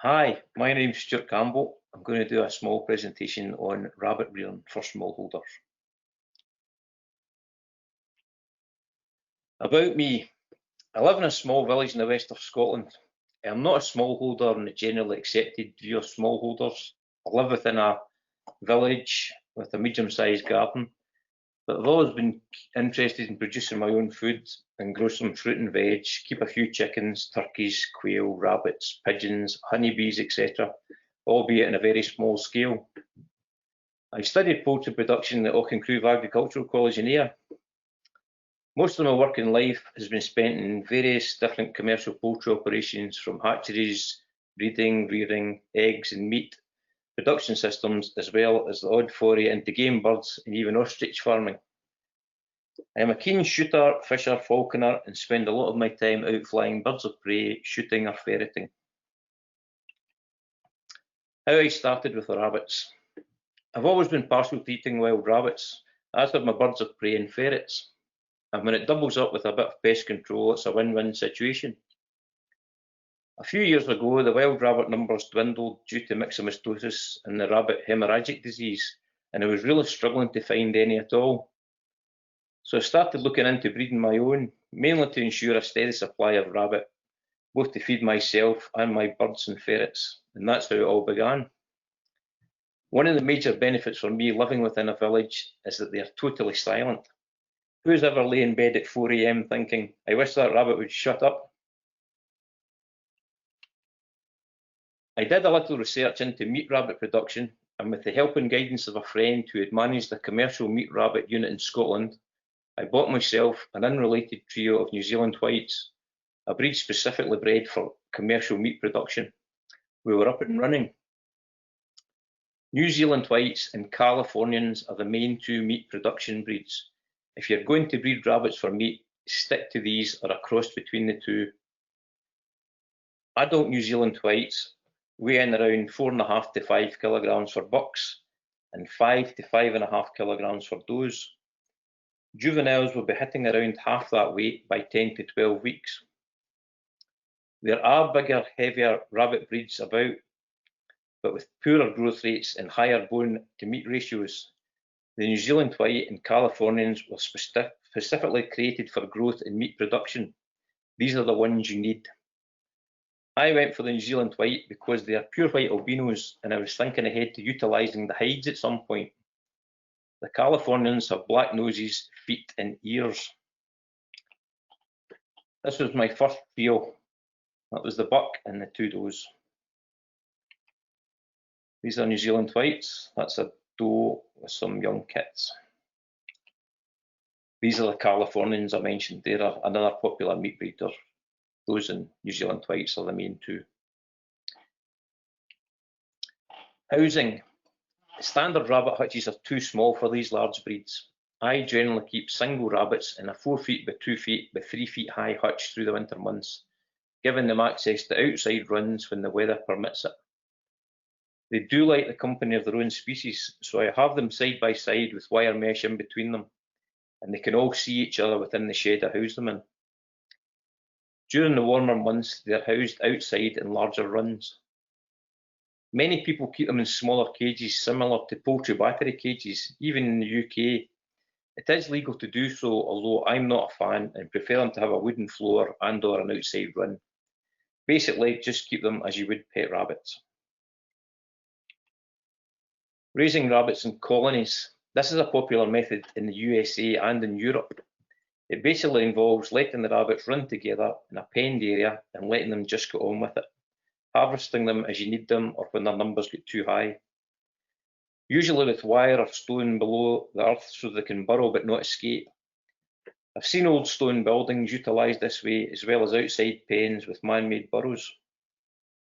Hi, my name's Stuart Campbell. I'm going to do a small presentation on rabbit rearing for smallholders. About me, I live in a small village in the west of Scotland. I'm not a smallholder in the generally accepted view of smallholders. I live within a village with a medium-sized garden, but I've always been interested in producing my own food and grow some fruit and veg, keep a few chickens, turkeys, quail, rabbits, pigeons, honeybees, etc., albeit in a very small scale. I studied poultry production at Auchincruive Agricultural College in Ayr. Most of my working life has been spent in various different commercial poultry operations, from hatcheries, breeding, rearing, eggs and meat, production systems, as well as the odd foray into game birds and even ostrich farming. I am a keen shooter, fisher, falconer, and spend a lot of my time out flying birds of prey, shooting or ferreting. How I started with the rabbits. I've always been partial to eating wild rabbits, as have my birds of prey and ferrets. And when it doubles up with a bit of pest control, it's a win-win situation. A few years ago, the wild rabbit numbers dwindled due to myxomatosis and the rabbit hemorrhagic disease, and I was really struggling to find any at all. So I started looking into breeding my own, mainly to ensure a steady supply of rabbit, both to feed myself and my birds and ferrets, and that's how it all began. One of the major benefits for me living within a village is that they are totally silent. Who's ever lay in bed at 4 AM thinking, I wish that rabbit would shut up? I did a little research into meat rabbit production, and with the help and guidance of a friend who had managed a commercial meat rabbit unit in Scotland, I bought myself an unrelated trio of New Zealand whites, a breed specifically bred for commercial meat production. We were up and running. New Zealand whites and Californians are the main two meat production breeds. If you're going to breed rabbits for meat, stick to these or a cross between the two. Adult New Zealand whites weigh in around 4.5 to 5 kilograms for bucks and 5 to 5.5 kilograms for does. Juveniles will be hitting around half that weight by 10 to 12 weeks. There are bigger, heavier rabbit breeds about, but with poorer growth rates and higher bone to meat ratios. The New Zealand white and Californians were specifically created for growth in meat production. These are the ones you need. I went for the New Zealand white because they are pure white albinos, and I was thinking ahead to utilising the hides at some point. The Californians have black noses, feet and ears. This was my first trio. That was the buck and the two does. These are New Zealand whites. That's a doe with some young kits. These are the Californians I mentioned. They're another popular meat breeder. Those and New Zealand whites are the main two. Housing. Standard rabbit hutches are too small for these large breeds. I generally keep single rabbits in a 4 feet by 2 feet by 3 feet high hutch through the winter months, giving them access to outside runs when the weather permits it. They do like the company of their own species, so I have them side by side with wire mesh in between them, and they can all see each other within the shed I house them in. During the warmer months, they are housed outside in larger runs. Many people keep them in smaller cages similar to poultry battery cages, even in the UK. It is legal to do so, although I'm not a fan and prefer them to have a wooden floor and or an outside run. Basically, just keep them as you would pet rabbits. Raising rabbits in colonies. This is a popular method in the USA and in Europe. It basically involves letting the rabbits run together in a penned area and letting them just get on with it, harvesting them as you need them or when their numbers get too high. Usually with wire or stone below the earth so they can burrow but not escape. I've seen old stone buildings utilised this way, as well as outside pens with man-made burrows.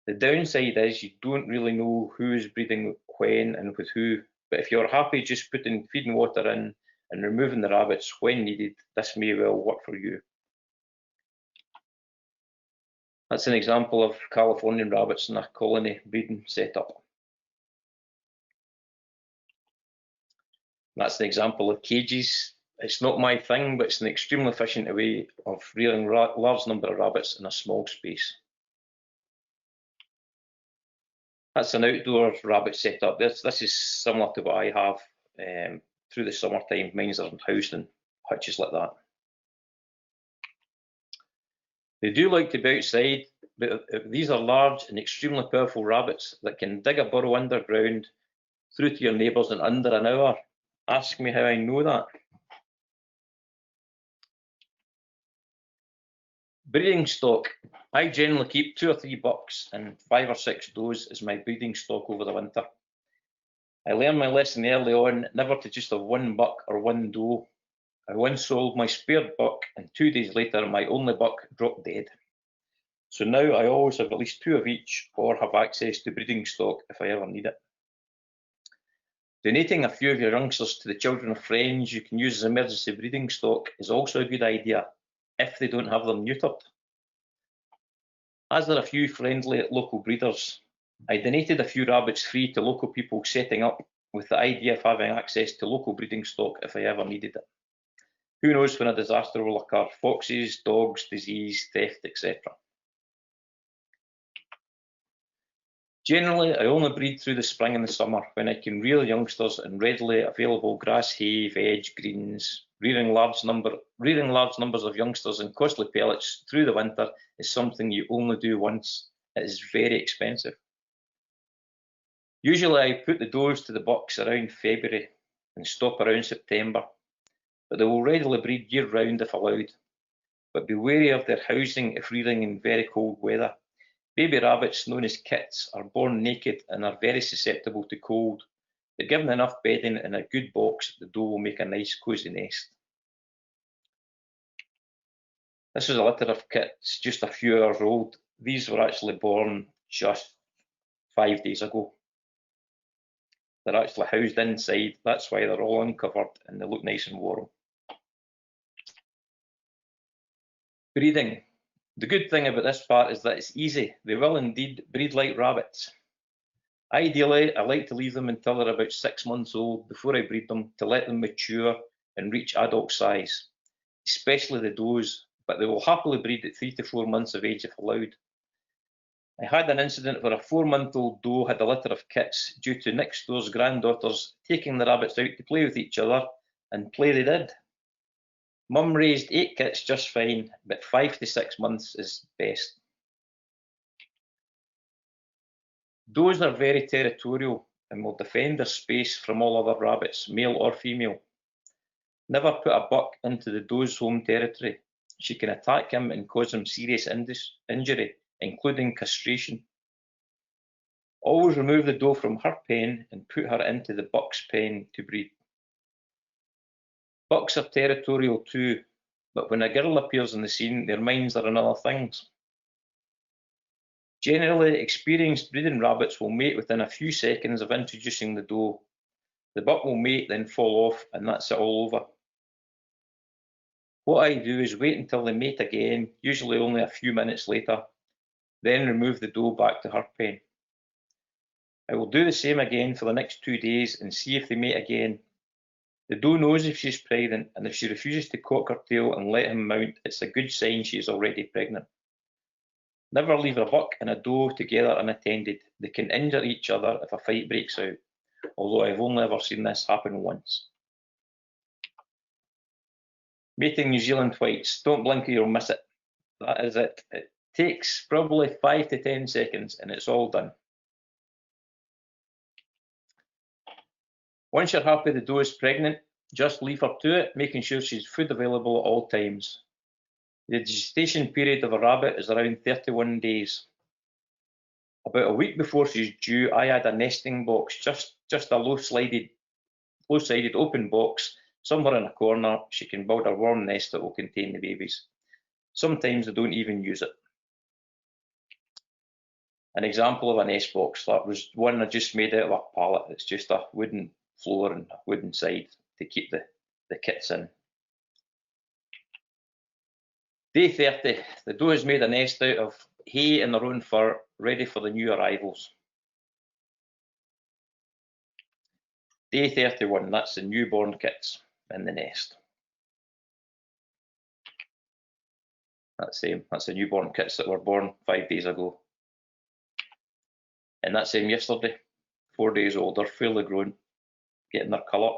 The downside is you don't really know who is breeding when and with who, but if you're happy just putting feed and water in and removing the rabbits when needed, this may well work for you. That's an example of Californian rabbits in a colony breeding setup. That's an example of cages. It's not my thing, but it's an extremely efficient way of rearing a large number of rabbits in a small space. That's an outdoor rabbit setup. This is similar to what I have through the summertime. Mine's are housed in hutches like that. They do like to be outside, but these are large and extremely powerful rabbits that can dig a burrow underground through to your neighbours in under an hour. Ask me how I know that. Breeding stock. I generally keep 2 or 3 bucks and 5 or 6 does as my breeding stock over the winter. I learned my lesson early on never to just have 1 buck or 1 doe. I once sold my spare buck and 2 days later my only buck dropped dead. So now I always have at least 2 of each or have access to breeding stock if I ever need it. Donating a few of your youngsters to the children of friends you can use as emergency breeding stock is also a good idea if they don't have them neutered. As there are a few friendly local breeders, I donated a few rabbits free to local people setting up with the idea of having access to local breeding stock if I ever needed it. Who knows when a disaster will occur? Foxes, dogs, disease, theft, etc. Generally, I only breed through the spring and the summer when I can rear youngsters in readily available grass, hay, veg, greens. Rearing large numbers of youngsters in costly pellets through the winter is something you only do once. It is very expensive. Usually I put the does to the bucks around February and stop around September, but they will readily breed year round if allowed. But be wary of their housing if rearing in very cold weather. Baby rabbits, known as kits, are born naked and are very susceptible to cold, but given enough bedding and a good box, the doe will make a nice cosy nest. This is a litter of kits, just a few hours old. These were actually born just 5 days ago. They're actually housed inside, that's why they're all uncovered and they look nice and warm. Breeding. The good thing about this part is that it's easy. They will indeed breed like rabbits. Ideally, I like to leave them until they're about 6 months old before I breed them to let them mature and reach adult size, especially the does, but they will happily breed at 3 to 4 months of age if allowed. I had an incident where a 4-month-old doe had a litter of kits due to next door's granddaughters taking the rabbits out to play with each other, and play they did. Mum raised 8 kits just fine, but 5 to 6 months is best. Does are very territorial and will defend their space from all other rabbits, male or female. Never put a buck into the doe's home territory. She can attack him and cause him serious injury, including castration. Always remove the doe from her pen and put her into the buck's pen to breed. Bucks are territorial too, but when a girl appears on the scene, their minds are on other things. Generally, experienced breeding rabbits will mate within a few seconds of introducing the doe. The buck will mate, then fall off, and that's it all over. What I do is wait until they mate again, usually only a few minutes later, then remove the doe back to her pen. I will do the same again for the next 2 days and see if they mate again. The doe knows if she's pregnant, and if she refuses to cock her tail and let him mount, it's a good sign she is already pregnant. Never leave a buck and a doe together unattended. They can injure each other if a fight breaks out, although I've only ever seen this happen once. Mating New Zealand whites. Don't blink or you'll miss it. That is it. It takes probably 5 to 10 seconds and it's all done. Once you're happy the doe is pregnant, just leave her to it, making sure she's food available at all times. The gestation period of a rabbit is around 31 days. About a week before she's due, I add a nesting box, just a low-sided open box, somewhere in a corner. She can build a warm nest that will contain the babies. Sometimes they don't even use it. An example of a nest box, that was one I just made out of a pallet. It's just a wooden floor and a wooden side to keep the kits in. Day 30, the doe has made a nest out of hay and their own fur, ready for the new arrivals. Day 31, that's the newborn kits in the nest. That's the newborn kits that were born 5 days ago. And that's them yesterday, 4 days old. They're fairly grown, getting their colour.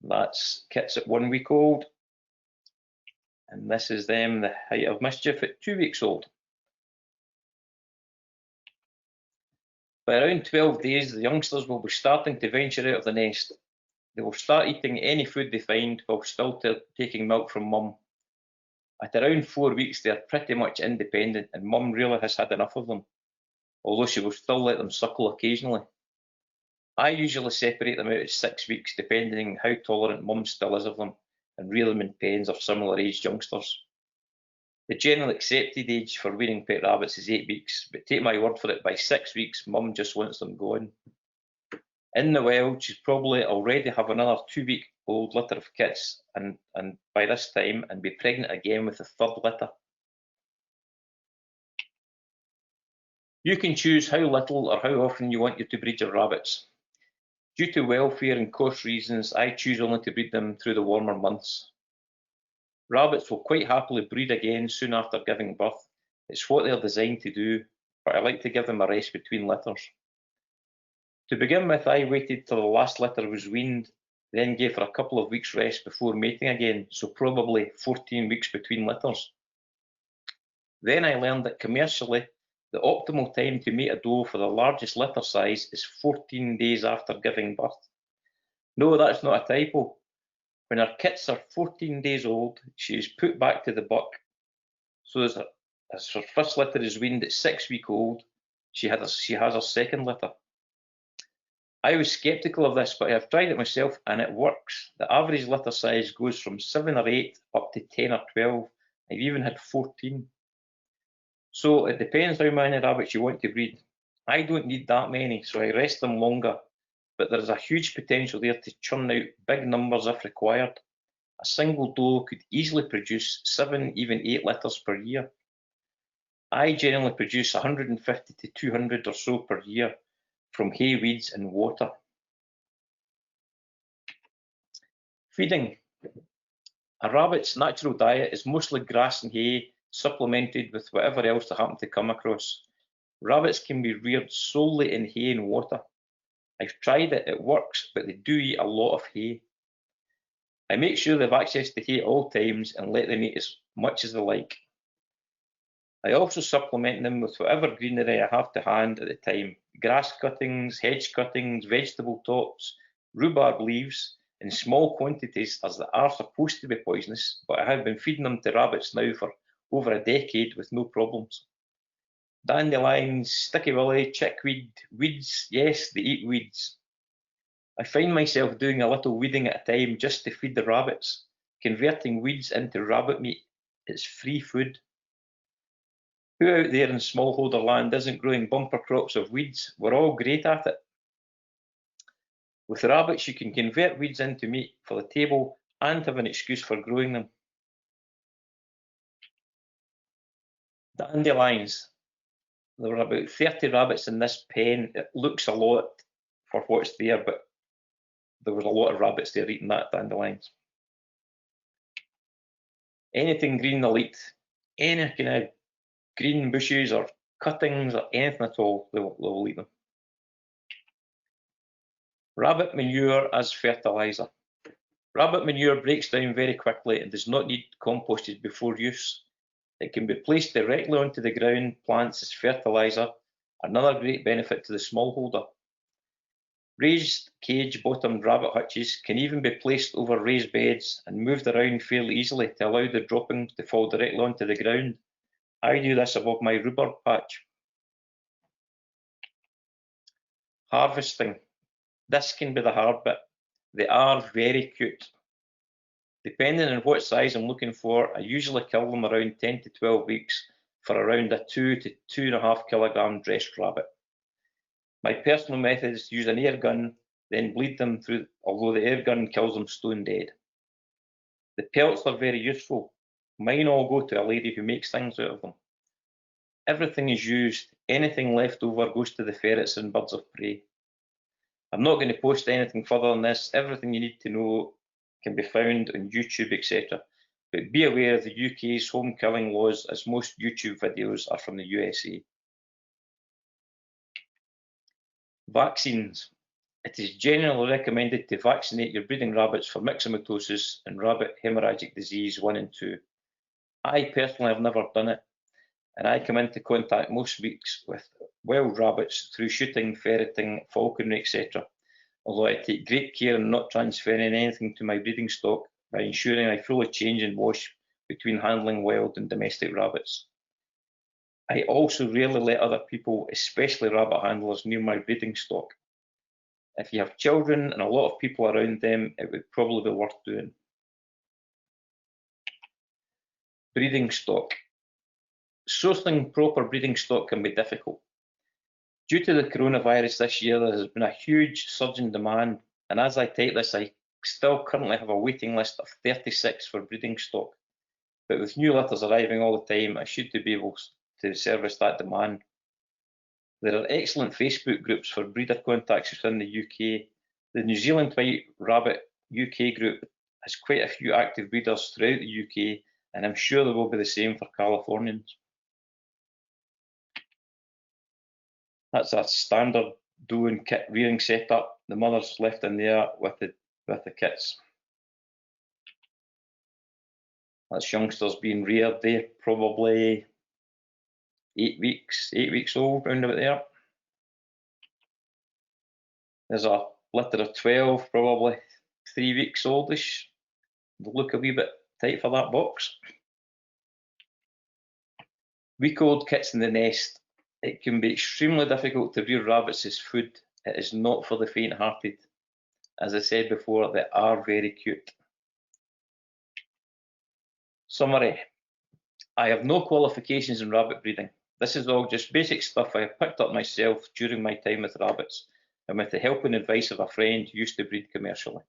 That's kits at 1 week old. And this is them, the height of mischief, at 2 weeks old. By around 12 days, the youngsters will be starting to venture out of the nest. They will start eating any food they find while still taking milk from mum. At around 4 weeks, they are pretty much independent, and mum really has had enough of them, although she will still let them suckle occasionally. I usually separate them out at 6 weeks, depending how tolerant mum still is of them, and rear them in pens of similar aged youngsters. The general accepted age for weaning pet rabbits is 8 weeks, but take my word for it, by 6 weeks, mum just wants them gone. In the wild, she'd probably already have another 2 week old litter of kits, and by this time, and be pregnant again with the third litter. You can choose how little or how often you want to breed your rabbits. Due to welfare and cost reasons, I choose only to breed them through the warmer months. Rabbits will quite happily breed again soon after giving birth. It's what they're designed to do, but I like to give them a rest between litters. To begin with, I waited till the last litter was weaned, then gave her a couple of weeks rest before mating again, so probably 14 weeks between litters. Then I learned that commercially, the optimal time to mate a doe for the largest litter size is 14 days after giving birth. No, that's not a typo. When her kits are 14 days old, she is put back to the buck. So as her first litter is weaned at 6 weeks old, she has her second litter. I was sceptical of this, but I have tried it myself and it works. The average litter size goes from 7 or 8 up to 10 or 12. I've even had 14. So it depends how many rabbits you want to breed. I don't need that many, so I rest them longer, but there is a huge potential there to churn out big numbers if required. A single doe could easily produce 7, even 8 litters per year. I generally produce 150 to 200 or so per year from hay, weeds and water. Feeding. A rabbit's natural diet is mostly grass and hay, supplemented with whatever else they happen to come across. Rabbits can be reared solely in hay and water. I've tried it, it works, but they do eat a lot of hay. I make sure they have access to hay at all times and let them eat as much as they like. I also supplement them with whatever greenery I have to hand at the time. Grass cuttings, hedge cuttings, vegetable tops, rhubarb leaves, in small quantities as they are supposed to be poisonous, but I have been feeding them to rabbits now for over a decade with no problems. Dandelions, sticky willy, chickweed, weeds, yes, they eat weeds. I find myself doing a little weeding at a time just to feed the rabbits. Converting weeds into rabbit meat is free food. Who out there in smallholder land isn't growing bumper crops of weeds? We're all great at it. With rabbits, you can convert weeds into meat for the table and have an excuse for growing them. Dandelions. There were about 30 rabbits in this pen. It looks a lot for what's there, but there was a lot of rabbits there eating that dandelions. Anything green they'll eat. Any kind of green bushes or cuttings or anything at all, they'll eat them. Rabbit manure as fertiliser. Rabbit manure breaks down very quickly and does not need composted before use. It can be placed directly onto the ground plants as fertiliser, another great benefit to the smallholder. Raised cage-bottomed rabbit hutches can even be placed over raised beds and moved around fairly easily to allow the droppings to fall directly onto the ground. I do this above my rhubarb patch. Harvesting. This can be the hard bit. They are very cute. Depending on what size I'm looking for, I usually kill them around 10 to 12 weeks for around a 2 to 2.5 kilogram dressed rabbit. My personal method is to use an air gun, then bleed them through, although the air gun kills them stone dead. The pelts are very useful. Mine all go to a lady who makes things out of them. Everything is used. Anything left over goes to the ferrets and birds of prey. I'm not going to post anything further on this. Everything you need to know can be found on YouTube, etc. but be aware of the UK's home killing laws, as most YouTube videos are from the USA. Vaccines. It is generally recommended to vaccinate your breeding rabbits for myxomatosis and rabbit hemorrhagic disease 1 and 2. I personally have never done it, and I come into contact most weeks with wild rabbits through shooting, ferreting, falconry, etc. Although I take great care in not transferring anything to my breeding stock by ensuring I fully change and wash between handling wild and domestic rabbits. I also rarely let other people, especially rabbit handlers, near my breeding stock. If you have children and a lot of people around them, it would probably be worth doing. Breeding stock. Sourcing proper breeding stock can be difficult. Due to the coronavirus this year, there has been a huge surge in demand, and as I type this, I still currently have a waiting list of 36 for breeding stock. But with new litters arriving all the time, I should be able to service that demand. There are excellent Facebook groups for breeder contacts within the UK. The New Zealand White Rabbit UK group has quite a few active breeders throughout the UK, and I'm sure there will be the same for Californians. That's a standard doe and kit rearing setup. The mother's left in there with the kits. That's youngsters being reared. They're probably 8 weeks old, round about there. There's a litter of 12, probably 3 weeks oldish. They look a wee bit tight for that box. Week-old kits in the nest. It can be extremely difficult to rear rabbits as food. It is not for the faint-hearted. As I said before, they are very cute. Summary. I have no qualifications in rabbit breeding. This is all just basic stuff I have picked up myself during my time with rabbits, and with the help and advice of a friend who used to breed commercially.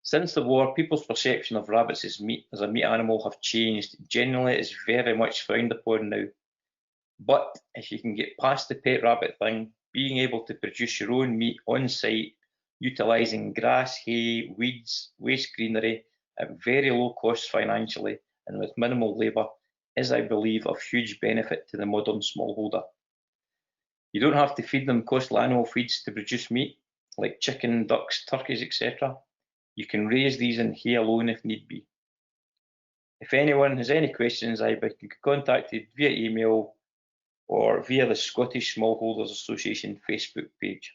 Since the war, people's perception of rabbits as a meat animal have changed. Generally, it is very much frowned upon now. But if you can get past the pet rabbit thing, being able to produce your own meat on site, utilising grass, hay, weeds, waste greenery at very low cost financially and with minimal labour is, I believe, of huge benefit to the modern smallholder. You don't have to feed them costly animal feeds to produce meat, like chicken, ducks, turkeys, etc. You can raise these in hay alone if need be. If anyone has any questions, I can be contacted via email or via the Scottish Smallholders Association Facebook page.